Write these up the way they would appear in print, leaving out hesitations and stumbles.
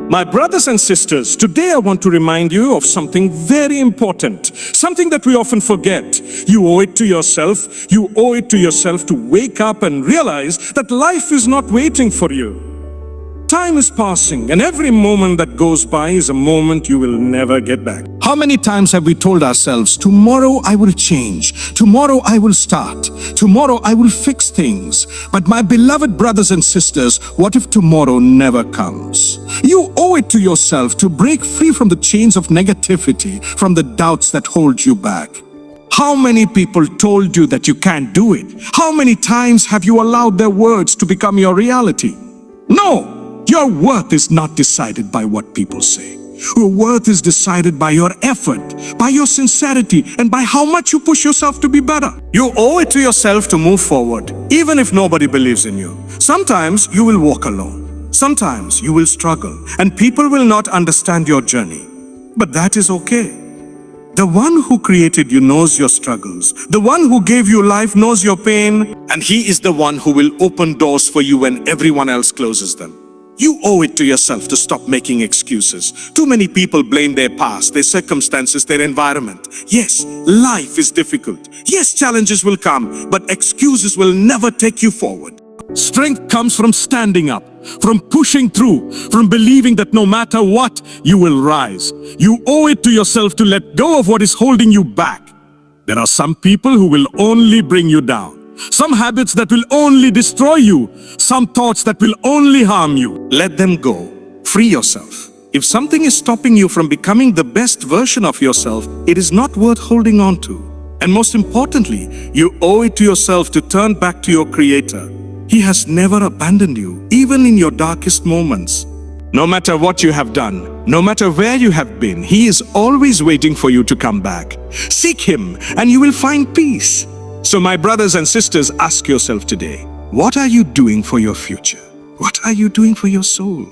My brothers and sisters, today I want to remind you of something very important, something that we often forget. You owe it to yourself. You owe it to yourself to wake up and realize that life is not waiting for you. Time is passing, and every moment that goes by is a moment you will never get back. How many times have we told ourselves, tomorrow I will change, tomorrow I will start, tomorrow I will fix things. But my beloved brothers and sisters, what if tomorrow never comes? You owe it to yourself to break free from the chains of negativity, from the doubts that hold you back. How many people told you that you can't do it? How many times have you allowed their words to become your reality? No! Your worth is not decided by what people say. Your worth is decided by your effort, by your sincerity, and by how much you push yourself to be better. You owe it to yourself to move forward, even if nobody believes in you. Sometimes you will walk alone. Sometimes you will struggle, and people will not understand your journey. But that is okay. The one who created you knows your struggles. The one who gave you life knows your pain, and he is the one who will open doors for you when everyone else closes them. You owe it to yourself to stop making excuses. Too many people blame their past, their circumstances, their environment. Yes, life is difficult. Yes, challenges will come, but excuses will never take you forward. Strength comes from standing up, from pushing through, from believing that no matter what, you will rise. You owe it to yourself to let go of what is holding you back. There are some people who will only bring you down. Some habits that will only destroy you. Some thoughts that will only harm you. Let them go. Free yourself. If something is stopping you from becoming the best version of yourself, it is not worth holding on to. And most importantly, you owe it to yourself to turn back to your Creator. He has never abandoned you, even in your darkest moments. No matter what you have done, no matter where you have been, He is always waiting for you to come back. Seek Him and you will find peace. So my brothers and sisters, ask yourself today, what are you doing for your future? What are you doing for your soul?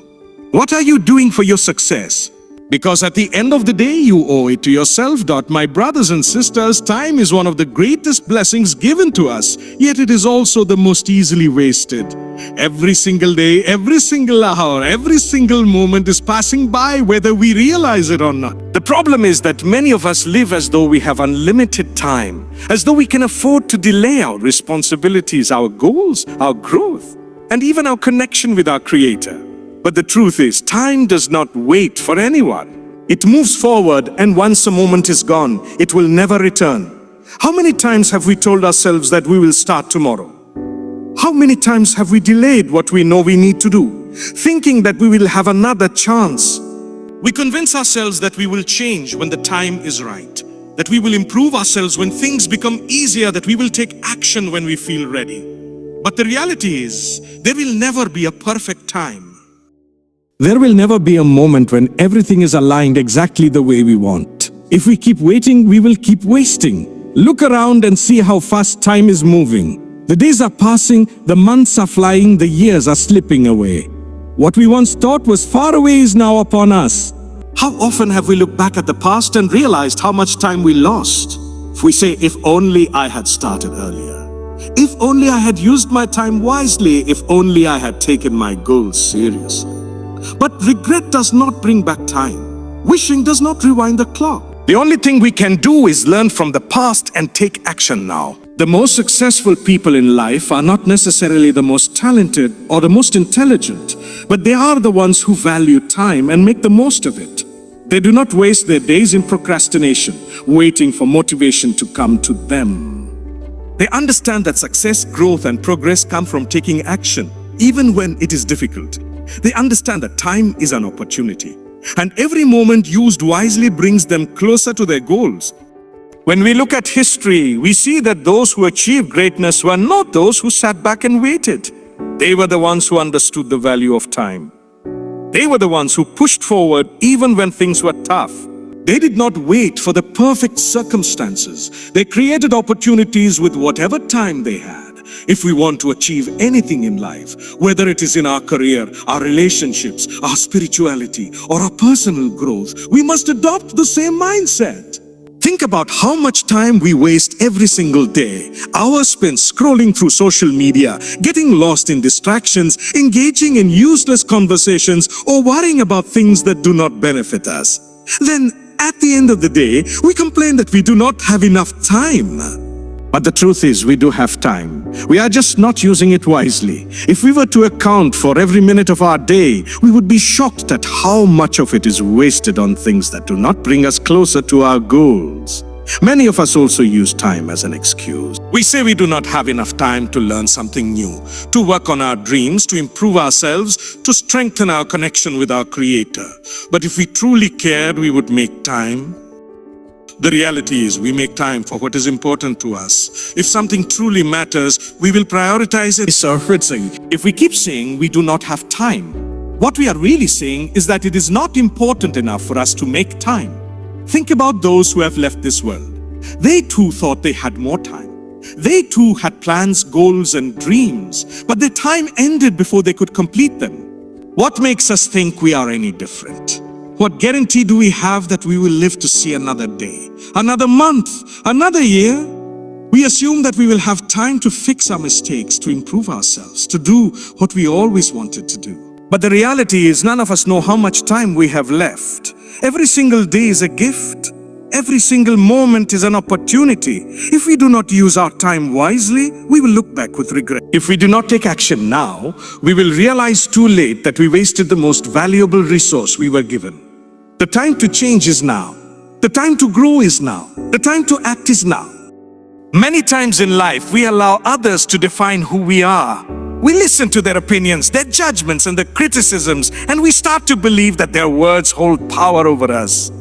What are you doing for your success? Because at the end of the day, you owe it to yourself. My brothers and sisters, time is one of the greatest blessings given to us, yet it is also the most easily wasted. Every single day, every single hour, every single moment is passing by, whether we realize it or not. The problem is that many of us live as though we have unlimited time, as though we can afford to delay our responsibilities, our goals, our growth, and even our connection with our Creator. But the truth is, time does not wait for anyone. It moves forward, and once a moment is gone, it will never return. How many times have we told ourselves that we will start tomorrow? How many times have we delayed what we know we need to do, thinking that we will have another chance? We convince ourselves that we will change when the time is right, that we will improve ourselves when things become easier, that we will take action when we feel ready. But the reality is, there will never be a perfect time. There will never be a moment when everything is aligned exactly the way we want. If we keep waiting, we will keep wasting. Look around and see how fast time is moving. The days are passing, the months are flying, the years are slipping away. What we once thought was far away is now upon us. How often have we looked back at the past and realized how much time we lost? If we say, if only I had started earlier. If only I had used my time wisely. If only I had taken my goals seriously. But regret does not bring back time. Wishing does not rewind the clock. The only thing we can do is learn from the past and take action now. The most successful people in life are not necessarily the most talented or the most intelligent, but they are the ones who value time and make the most of it. They do not waste their days in procrastination, waiting for motivation to come to them. They understand that success, growth, and progress come from taking action, even when it is difficult. They understand that time is an opportunity, and every moment used wisely brings them closer to their goals. When we look at history, we see that those who achieved greatness were not those who sat back and waited. They were the ones who understood the value of time. They were the ones who pushed forward even when things were tough. They did not wait for the perfect circumstances. They created opportunities with whatever time they had. If we want to achieve anything in life, whether it is in our career, our relationships, our spirituality, or our personal growth, we must adopt the same mindset. Think Think about how much time we waste every single day. Hours spent scrolling through social media, getting lost in distractions, engaging in useless conversations, or worrying about things that do not benefit us. Then, at the end of the day, we complain that we do not have enough time. But the truth is, we do have time. We are just not using it wisely. If we were to account for every minute of our day, we would be shocked at how much of it is wasted on things that do not bring us closer to our goals. Many of us also use time as an excuse. We say we do not have enough time to learn something new, to work on our dreams, to improve ourselves, to strengthen our connection with our Creator. But if we truly cared, we would make time. The reality is, we make time for what is important to us. If something truly matters, we will prioritize it. Sir Fritzing, if we keep saying we do not have time, what we are really saying is that it is not important enough for us to make time. Think about those who have left this world. They too thought they had more time. They too had plans, goals, and dreams, but their time ended before they could complete them. What makes us think we are any different? What guarantee do we have that we will live to see another day, another month, another year? We assume that we will have time to fix our mistakes, to improve ourselves, to do what we always wanted to do. But the reality is, none of us know how much time we have left. Every single day is a gift. Every single moment is an opportunity. If we do not use our time wisely, we will look back with regret. If we do not take action now, we will realize too late that we wasted the most valuable resource we were given. The time to change is now. The time to grow is now. The time to act is now. Many times in life, we allow others to define who we are. We listen to their opinions, their judgments, and their criticisms, and we start to believe that their words hold power over us.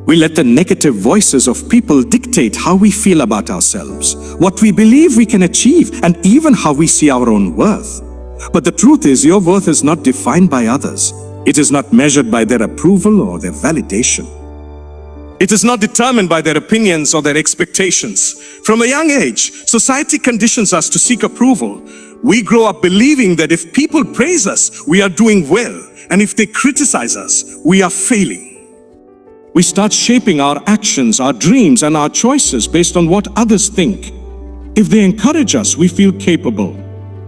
We let the negative voices of people dictate how we feel about ourselves, what we believe we can achieve, and even how we see our own worth. But the truth is, your worth is not defined by others. It is not measured by their approval or their validation. It is not determined by their opinions or their expectations. From a young age, society conditions us to seek approval. We grow up believing that if people praise us, we are doing well, and if they criticize us, we are failing. We start shaping our actions, our dreams, and our choices based on what others think. If they encourage us, we feel capable.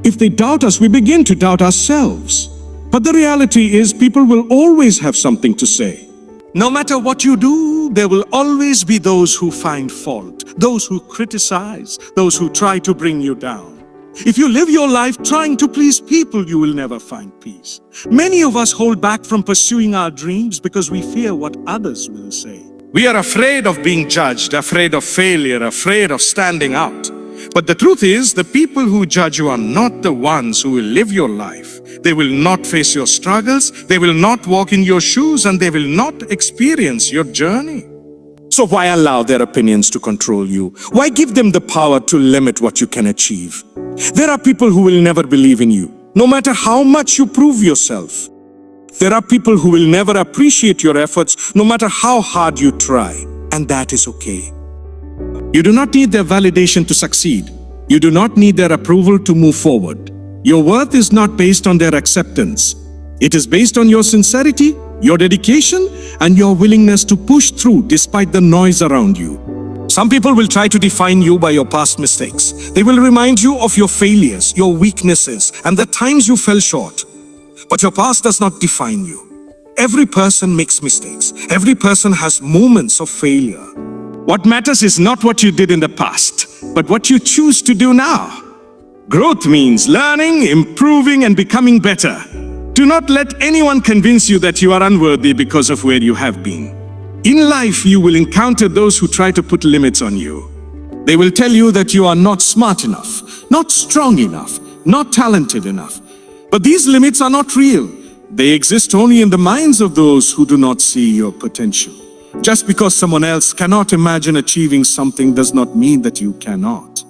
If they doubt us, we begin to doubt ourselves. But the reality is, people will always have something to say. No matter what you do, there will always be those who find fault, those who criticize, those who try to bring you down. If you live your life trying to please people, you will never find peace. Many of us hold back from pursuing our dreams because we fear what others will say. We are afraid of being judged, afraid of failure, afraid of standing out. But the truth is, the people who judge you are not the ones who will live your life. They will not face your struggles, they will not walk in your shoes, and they will not experience your journey. So why allow their opinions to control you? Why give them the power to limit what you can achieve? There are people who will never believe in you, no matter how much you prove yourself. There are people who will never appreciate your efforts, no matter how hard you try, and that is okay. You do not need their validation to succeed. You do not need their approval to move forward. Your worth is not based on their acceptance. It is based on your sincerity, your dedication, and your willingness to push through despite the noise around you. Some people will try to define you by your past mistakes. They will remind you of your failures, your weaknesses, and the times you fell short. But your past does not define you. Every person makes mistakes. Every person has moments of failure. What matters is not what you did in the past, but what you choose to do now. Growth means learning, improving, and becoming better. Do not let anyone convince you that you are unworthy because of where you have been. In life, you will encounter those who try to put limits on you. They will tell you that you are not smart enough, not strong enough, not talented enough. But these limits are not real. They exist only in the minds of those who do not see your potential. Just because someone else cannot imagine achieving something does not mean that you cannot.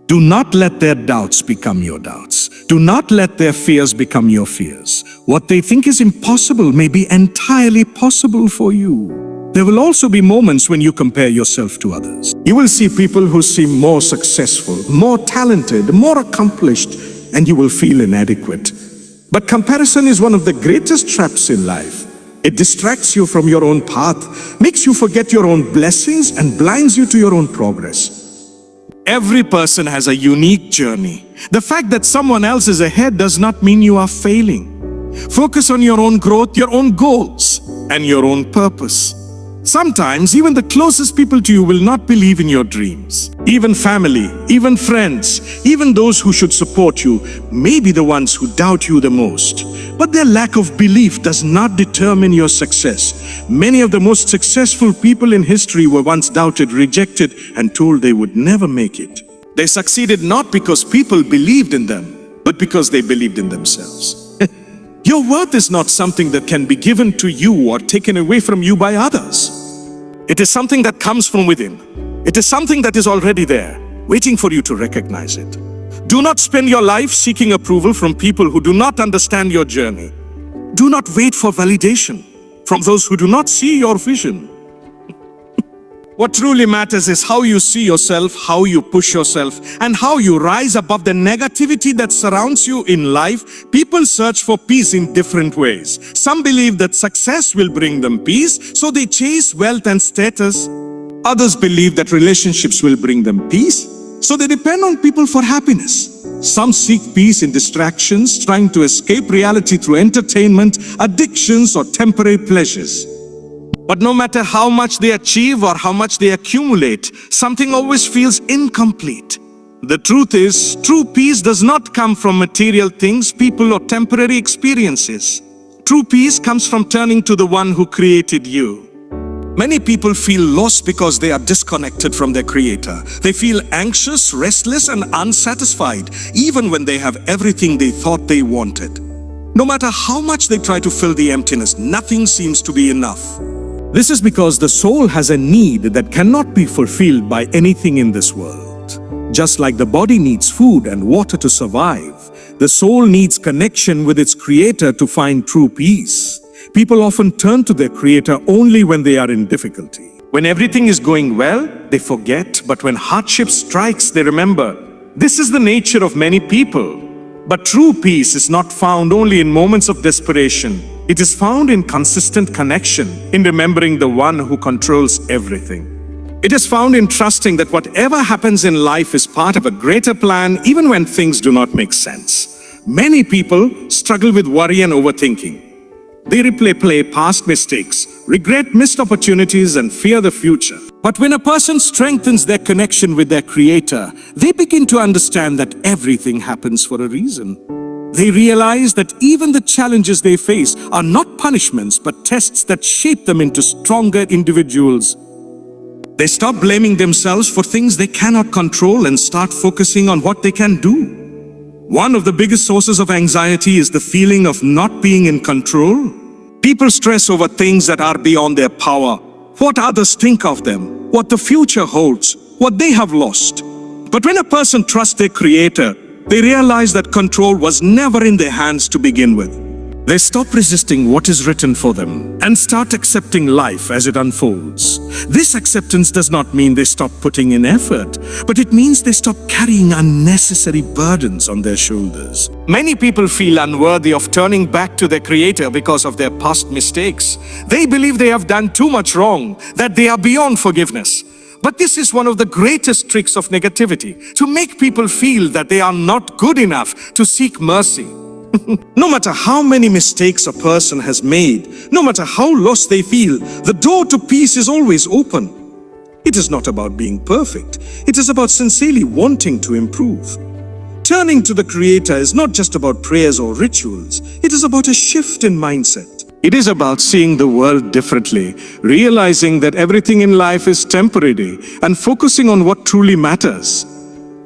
Do not let their doubts become your doubts. Do not let their fears become your fears. What they think is impossible may be entirely possible for you. There will also be moments when you compare yourself to others. You will see people who seem more successful, more talented, more accomplished, and you will feel inadequate. But comparison is one of the greatest traps in life. It distracts you from your own path, makes you forget your own blessings, and blinds you to your own progress. Every person has a unique journey. The fact that someone else is ahead does not mean you are failing. Focus on your own growth, your own goals, and your own purpose. Sometimes even the closest people to you will not believe in your dreams. Even family, even friends, even those who should support you may be the ones who doubt you the most. But their lack of belief does not determine your success. Many of the most successful people in history were once doubted, rejected, and told they would never make it. They succeeded not because people believed in them, but because they believed in themselves. Your worth is not something that can be given to you or taken away from you by others. It is something that comes from within. It is something that is already there, waiting for you to recognize it. Do not spend your life seeking approval from people who do not understand your journey. Do not wait for validation from those who do not see your vision. What truly matters is how you see yourself, how you push yourself, and how you rise above the negativity that surrounds you in life. People search for peace in different ways. Some believe that success will bring them peace, so they chase wealth and status. Others believe that relationships will bring them peace, so they depend on people for happiness. Some seek peace in distractions, trying to escape reality through entertainment, addictions, or temporary pleasures. But no matter how much they achieve or how much they accumulate, something always feels incomplete. The truth is, true peace does not come from material things, people, or temporary experiences. True peace comes from turning to the one who created you. Many people feel lost because they are disconnected from their Creator. They feel anxious, restless, and unsatisfied, even when they have everything they thought they wanted. No matter how much they try to fill the emptiness, nothing seems to be enough. This is because the soul has a need that cannot be fulfilled by anything in this world. Just like the body needs food and water to survive, the soul needs connection with its Creator to find true peace. People often turn to their Creator only when they are in difficulty. When everything is going well, they forget, but when hardship strikes, they remember. This is the nature of many people. But true peace is not found only in moments of desperation. It is found in consistent connection, in remembering the one who controls everything. It is found in trusting that whatever happens in life is part of a greater plan, even when things do not make sense. Many people struggle with worry and overthinking. They replay past mistakes, regret missed opportunities, and fear the future. But when a person strengthens their connection with their Creator, they begin to understand that everything happens for a reason. They realize that even the challenges they face are not punishments, but tests that shape them into stronger individuals. They stop blaming themselves for things they cannot control and start focusing on what they can do. One of the biggest sources of anxiety is the feeling of not being in control. People stress over things that are beyond their power. What others think of them, what the future holds, what they have lost. But when a person trusts their Creator, they realize that control was never in their hands to begin with. They stop resisting what is written for them and start accepting life as it unfolds. This acceptance does not mean they stop putting in effort, but it means they stop carrying unnecessary burdens on their shoulders. Many people feel unworthy of turning back to their Creator because of their past mistakes. They believe they have done too much wrong, that they are beyond forgiveness. But this is one of the greatest tricks of negativity, to make people feel that they are not good enough to seek mercy. No matter how many mistakes a person has made, no matter how lost they feel, the door to peace is always open. It is not about being perfect. It is about sincerely wanting to improve. Turning to the Creator is not just about prayers or rituals. It is about a shift in mindset. It is about seeing the world differently, realizing that everything in life is temporary, and focusing on what truly matters.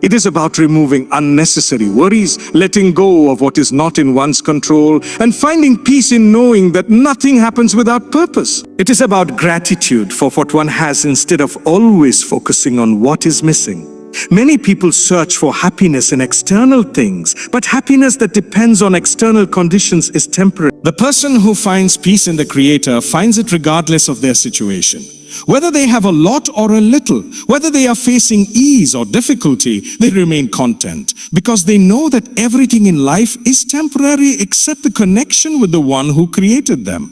It is about removing unnecessary worries, letting go of what is not in one's control, and finding peace in knowing that nothing happens without purpose. It is about gratitude for what one has instead of always focusing on what is missing. Many people search for happiness in external things, but happiness that depends on external conditions is temporary. The person who finds peace in the Creator finds it regardless of their situation. Whether they have a lot or a little, whether they are facing ease or difficulty, they remain content because they know that everything in life is temporary except the connection with the one who created them.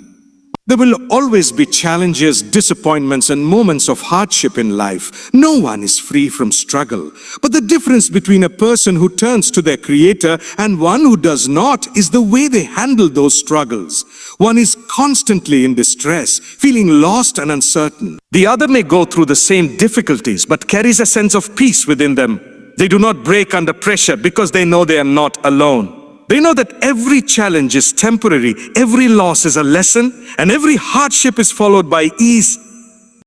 There will always be challenges, disappointments, and moments of hardship in life. No one is free from struggle. But the difference between a person who turns to their Creator and one who does not is the way they handle those struggles. One is constantly in distress, feeling lost and uncertain. The other may go through the same difficulties, but carries a sense of peace within them. They do not break under pressure because they know they are not alone. They know that every challenge is temporary, every loss is a lesson, and every hardship is followed by ease